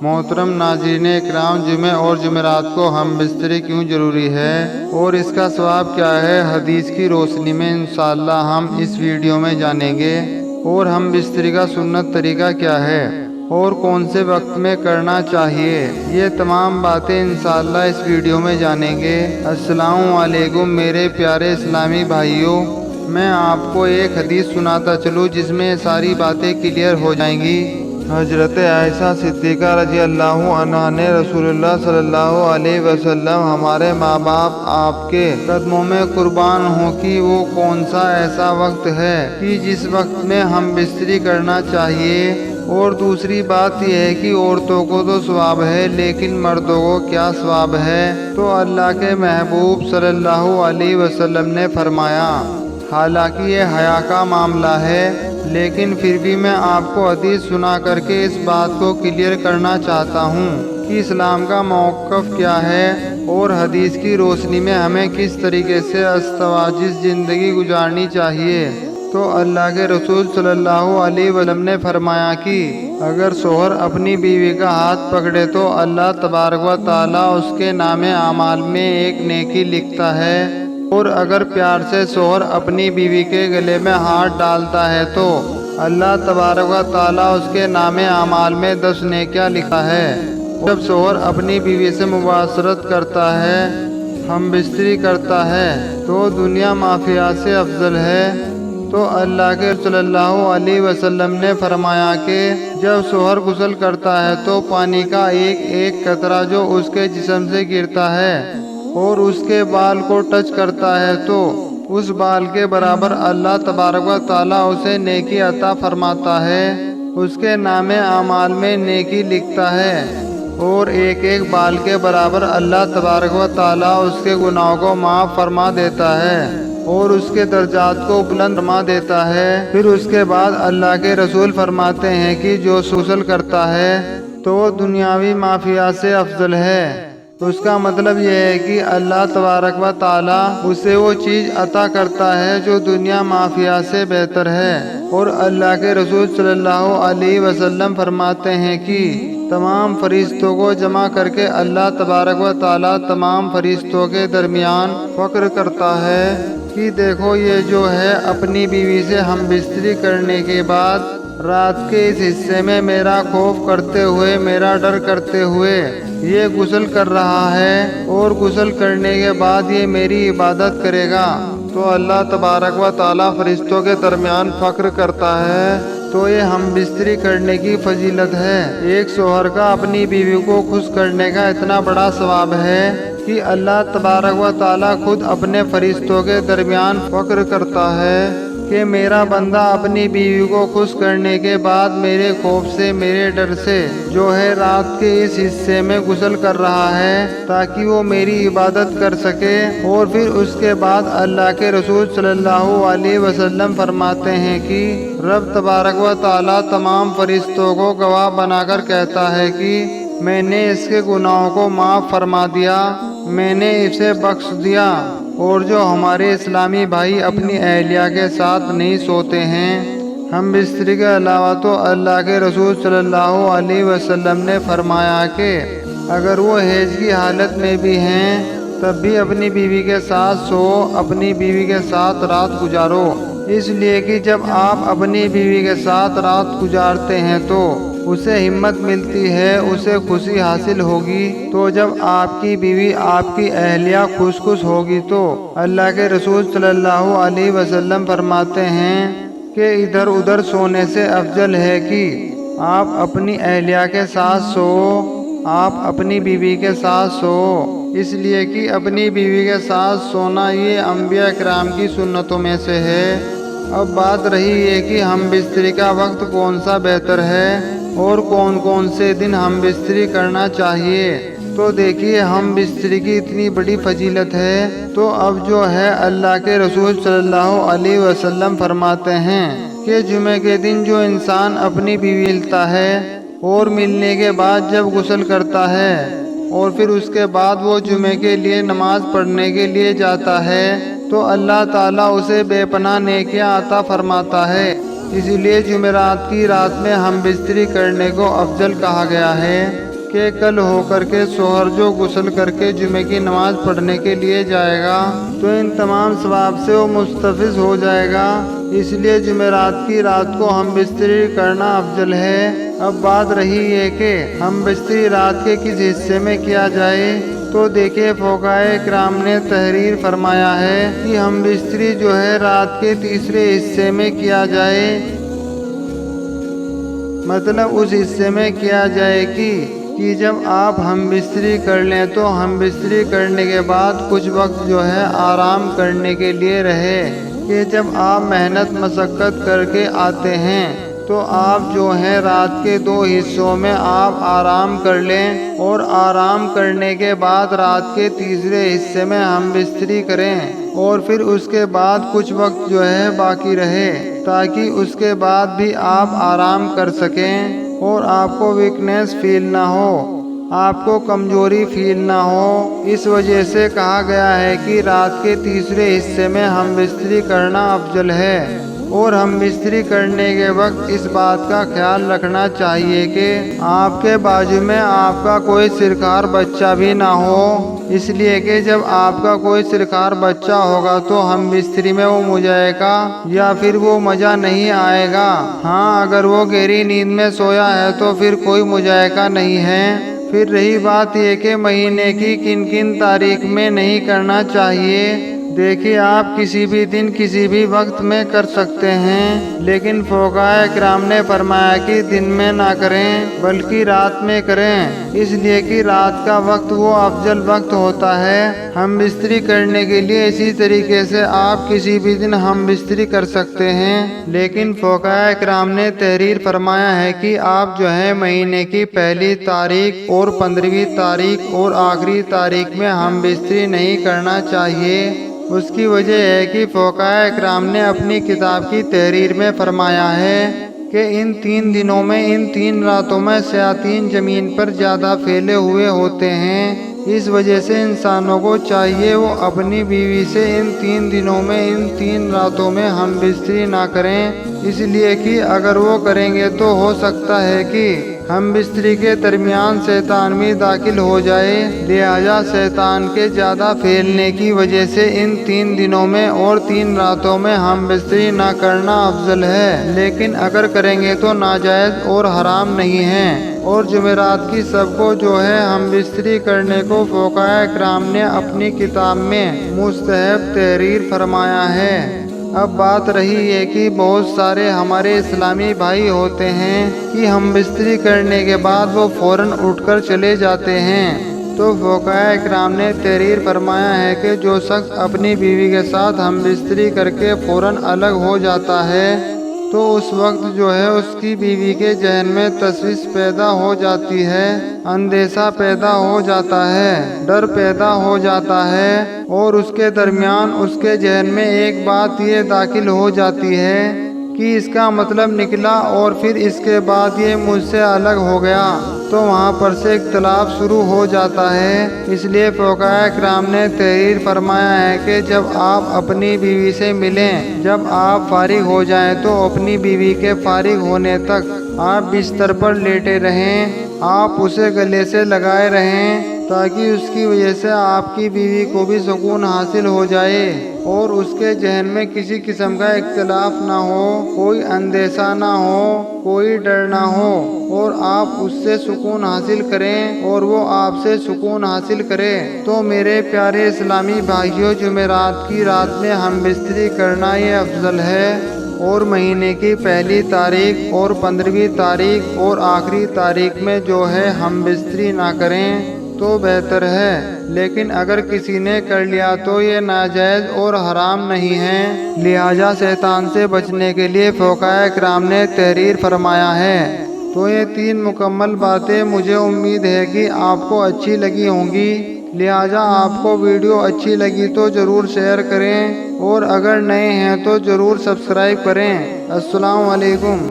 محترم ناظرین اکرام، جمعہ اور جمعرات کو ہم بستری کیوں ضروری ہے اور اس کا ثواب کیا ہے، حدیث کی روشنی میں انشاءاللہ ہم اس ویڈیو میں جانیں گے۔ اور ہم بستری کا سنت طریقہ کیا ہے اور کون سے وقت میں کرنا چاہیے، یہ تمام باتیں انشاءاللہ اس ویڈیو میں جانیں گے۔ السلام علیکم میرے پیارے اسلامی بھائیوں، میں آپ کو ایک حدیث سناتا چلوں جس میں ساری باتیں کلیئر ہو جائیں گی۔ حضرت عائشہ صدیقہ رضی اللہ عنہا نے رسول اللہ صلی اللہ علیہ وسلم ہمارے ماں باپ آپ کے قدموں میں قربان ہوں کہ وہ کون سا ایسا وقت ہے کہ جس وقت میں ہم بستری کرنا چاہیے۔ اور دوسری بات یہ ہے کہ عورتوں کو تو ثواب ہے لیکن مردوں کو کیا ثواب ہے؟ تو اللہ کے محبوب صلی اللہ علیہ وسلم نے فرمایا، حالانکہ یہ حیا کا معاملہ ہے لیکن پھر بھی میں آپ کو حدیث سنا کر کے اس بات کو کلیئر کرنا چاہتا ہوں کہ اسلام کا موقف کیا ہے اور حدیث کی روشنی میں ہمیں کس طریقے سے استواجز زندگی گزارنی چاہیے۔ تو اللہ کے رسول صلی اللہ علیہ وسلم نے فرمایا کہ اگر شوہر اپنی بیوی کا ہاتھ پکڑے تو اللہ تبارک و تعالیٰ اس کے نام اعمال میں ایک نیکی لکھتا ہے، اور اگر پیار سے شوہر اپنی بیوی کے گلے میں ہاتھ ڈالتا ہے تو اللہ تبارک و تعالیٰ اس کے نام اعمال میں 10 نیکیاں لکھا ہے۔ جب شوہر اپنی بیوی سے مباشرت کرتا ہے، ہم بستری کرتا ہے، تو دنیا مافیا سے افضل ہے۔ تو اللہ کے صلی اللہ علیہ وسلم نے فرمایا کہ جب شوہر غسل کرتا ہے تو پانی کا ایک ایک قطرہ جو اس کے جسم سے گرتا ہے اور اس کے بال کو ٹچ کرتا ہے تو اس بال کے برابر اللہ تبارک و تعالیٰ اسے نیکی عطا فرماتا ہے، اس کے نام اعمال میں نیکی لکھتا ہے، اور ایک ایک بال کے برابر اللہ تبارک و تعالیٰ اس کے گناہوں کو معاف فرما دیتا ہے اور اس کے درجات کو بلند فرما دیتا ہے۔ پھر اس کے بعد اللہ کے رسول فرماتے ہیں کہ جو غسل کرتا ہے تو وہ دنیاوی مافیا سے افضل ہے۔ اس کا مطلب یہ ہے کہ اللہ تبارک و تعالیٰ اسے وہ چیز عطا کرتا ہے جو دنیا مافیا سے بہتر ہے۔ اور اللہ کے رسول صلی اللہ علیہ وسلم فرماتے ہیں کہ تمام فرشتوں کو جمع کر کے اللہ تبارک و تعالیٰ تمام فرشتوں کے درمیان فخر کرتا ہے کہ دیکھو یہ جو ہے اپنی بیوی سے ہم بستری کرنے کے بعد رات کے اس حصے میں میرا خوف کرتے ہوئے، میرا ڈر کرتے ہوئے یہ غسل کر رہا ہے، اور غسل کرنے کے بعد یہ میری عبادت کرے گا، تو اللہ تبارک و تعالیٰ فرشتوں کے درمیان فخر کرتا ہے۔ تو یہ ہم بستری کرنے کی فضیلت ہے۔ ایک شوہر کا اپنی بیوی کو خوش کرنے کا اتنا بڑا ثواب ہے کہ اللہ تبارک و تعالیٰ خود اپنے فرشتوں کے درمیان فخر کرتا ہے کہ میرا بندہ اپنی بیوی کو خوش کرنے کے بعد میرے خوف سے، میرے ڈر سے جو ہے رات کے اس حصے میں غسل کر رہا ہے تاکہ وہ میری عبادت کر سکے۔ اور پھر اس کے بعد اللہ کے رسول صلی اللہ علیہ وسلم فرماتے ہیں کہ رب تبارک و تعالیٰ تمام فرشتوں کو گواہ بنا کر کہتا ہے کہ میں نے اس کے گناہوں کو معاف فرما دیا، میں نے اسے بخش دیا۔ اور جو ہمارے اسلامی بھائی اپنی اہلیہ کے ساتھ نہیں سوتے ہیں ہم بستری کے علاوہ، تو اللہ کے رسول صلی اللہ علیہ وسلم نے فرمایا کہ اگر وہ حیض کی حالت میں بھی ہیں تب بھی اپنی بیوی کے ساتھ سو، اپنی بیوی کے ساتھ رات گزارو، اس لیے کہ جب آپ اپنی بیوی کے ساتھ رات گزارتے ہیں تو اسے ہمت ملتی ہے، اسے خوشی حاصل ہوگی۔ تو جب آپ کی بیوی، آپ کی اہلیہ خوش ہوگی تو اللہ کے رسول صلی اللہ علیہ وسلم فرماتے ہیں کہ ادھر ادھر سونے سے افضل ہے کہ آپ اپنی اہلیہ کے ساتھ سو، آپ اپنی بیوی کے ساتھ سو، اس لیے کہ اپنی بیوی کے ساتھ سونا یہ انبیاء کرام کی سنتوں میں سے ہے۔ اب بات رہی یہ کہ ہم بستری کا وقت کون سا بہتر ہے اور کون کون سے دن ہم بستری کرنا چاہیے۔ تو دیکھیے ہم بستری کی اتنی بڑی فضیلت ہے، تو اب جو ہے اللہ کے رسول صلی اللہ علیہ وسلم فرماتے ہیں کہ جمعے کے دن جو انسان اپنی بیوی ملتا ہے اور ملنے کے بعد جب غسل کرتا ہے اور پھر اس کے بعد وہ جمعے کے لیے نماز پڑھنے کے لیے جاتا ہے تو اللہ تعالیٰ اسے بے پناہ نیکیاں عطا فرماتا ہے۔ اسی لیے جمعرات کی رات میں ہم بستری کرنے کو افضل کہا گیا ہے۔ کہ کل ہو کر کے شوہر جو غسل کر کے جمعے کی نماز پڑھنے کے لیے جائے گا تو ان تمام ثواب سے وہ مستفیض ہو جائے گا۔ اس لیے جمعرات کی رات کو ہم بستری کرنا افضل ہے۔ اب بات رہی ہے کہ ہم بستری رات کے کس حصے میں کیا جائے، تو دیکھیے فقہائے کرام نے تحریر فرمایا ہے کہ ہم بستری جو ہے رات کے تیسرے حصے میں کیا جائے، مطلب اس حصے میں کیا جائے کہ جب آپ ہم بستری کر لیں تو ہم بستری کرنے کے بعد کچھ وقت جو ہے آرام کرنے کے لیے رہے، کہ جب آپ محنت مشقت کر کے آتے ہیں تو آپ جو ہیں رات کے 2 حصوں میں آپ آرام کر لیں، اور آرام کرنے کے بعد رات کے تیسرے حصے میں ہم بستری کریں، اور پھر اس کے بعد کچھ وقت جو ہے باقی رہے تاکہ اس کے بعد بھی آپ آرام کر سکیں اور آپ کو ویکنیس فیل نہ ہو، آپ کو کمزوری فیل نہ ہو۔ اس وجہ سے کہا گیا ہے کہ رات کے تیسرے حصے میں ہم بستری کرنا افضل ہے، اور ہم بستری کرنے کے وقت اس بات کا خیال رکھنا چاہیے کہ آپ کے بازو میں آپ کا کوئی سرکار بچہ بھی نہ ہو، اس لیے کہ جب آپ کا کوئی سرکار بچہ ہوگا تو ہم بستری میں وہ مجائے گا یا پھر وہ مزہ نہیں آئے گا۔ ہاں اگر وہ گہری نیند میں سویا ہے تو پھر کوئی مجائقہ نہیں ہے۔ پھر رہی بات یہ کہ مہینے کی کن کن تاریخ میں نہیں کرنا چاہیے، دیکھیے آپ کسی بھی دن کسی بھی وقت میں کر سکتے ہیں، لیکن فقہائے کرام نے فرمایا کہ دن میں نہ کریں بلکہ رات میں کریں، اس لیے کہ رات کا وقت وہ افضل وقت ہوتا ہے ہم بستری کرنے کے لیے۔ اسی طریقے سے آپ کسی بھی دن ہم بستری کر سکتے ہیں، لیکن فقہائے کرام نے تحریر فرمایا ہے کہ آپ جو ہے مہینے کی پہلی تاریخ اور 15ویں تاریخ اور آخری تاریخ میں ہم بستری نہیں کرنا چاہیے۔ اس کی وجہ ہے کہ فقہائے کرام نے اپنی کتاب کی تحریر میں فرمایا ہے کہ ان 3 دنوں میں ان 3 راتوں میں شیاطین زمین پر زیادہ پھیلے ہوئے ہوتے ہیں، اس وجہ سے انسانوں کو چاہیے وہ اپنی بیوی سے ان 3 دنوں میں ان 3 راتوں میں ہم بستری نہ کریں، اس لیے کہ اگر وہ کریں گے تو ہو سکتا ہے کہ ہم بستری کے درمیان شیطان بھی داخل ہو جائے، لہذا شیطان کے زیادہ پھیلنے کی وجہ سے ان 3 دنوں میں اور 3 راتوں میں ہم بستری نہ کرنا افضل ہے، لیکن اگر کریں گے تو ناجائز اور حرام نہیں ہے۔ اور جمعرات کی سب کو جو ہے ہم بستری کرنے کو فقہائے کرام نے اپنی کتاب میں مستحب تحریر فرمایا ہے۔ اب بات رہی ہے کہ بہت سارے ہمارے اسلامی بھائی ہوتے ہیں کہ ہم بستری کرنے کے بعد وہ فوراً اٹھ کر چلے جاتے ہیں، تو فقہائے کرام نے تحریر فرمایا ہے کہ جو شخص اپنی بیوی کے ساتھ ہم بستری کر کے فوراً الگ ہو جاتا ہے تو اس وقت جو ہے اس کی بیوی کے ذہن میں تشویش پیدا ہو جاتی ہے، اندیشہ پیدا ہو جاتا ہے، ڈر پیدا ہو جاتا ہے، اور اس کے درمیان اس کے ذہن میں ایک بات یہ داخل ہو جاتی ہے کہ اس کا مطلب نکلا اور پھر اس کے بعد یہ مجھ سے الگ ہو گیا، تو وہاں پر سے اختلاف شروع ہو جاتا ہے۔ اس لیے فقہائے کرام نے تحریر فرمایا ہے کہ جب آپ اپنی بیوی سے ملیں، جب آپ فارغ ہو جائیں تو اپنی بیوی کے فارغ ہونے تک آپ بستر پر لیٹے رہیں، آپ اسے گلے سے لگائے رہیں تاکہ اس کی وجہ سے آپ کی بیوی کو بھی سکون حاصل ہو جائے اور اس کے ذہن میں کسی قسم کا اختلاف نہ ہو، کوئی اندیشہ نہ ہو، کوئی ڈر نہ ہو، اور آپ اس سے سکون حاصل کریں اور وہ آپ سے سکون حاصل کرے۔ تو میرے پیارے اسلامی بھائیوں، جمعرات کی رات میں ہم بستری کرنا یہ افضل ہے، اور مہینے کی پہلی تاریخ اور 15ویں تاریخ اور آخری تاریخ میں جو ہے ہم بستری نہ کریں تو بہتر ہے، لیکن اگر کسی نے کر لیا تو یہ ناجائز اور حرام نہیں ہے، لہذا شیطان سے بچنے کے لیے فقہائے کرام نے تحریر فرمایا ہے۔ تو یہ 3 مکمل باتیں مجھے امید ہے کہ آپ کو اچھی لگی ہوں گی، لہذا آپ کو ویڈیو اچھی لگی تو ضرور شیئر کریں، اور اگر نئے ہیں تو ضرور سبسکرائب کریں۔ السلام علیکم۔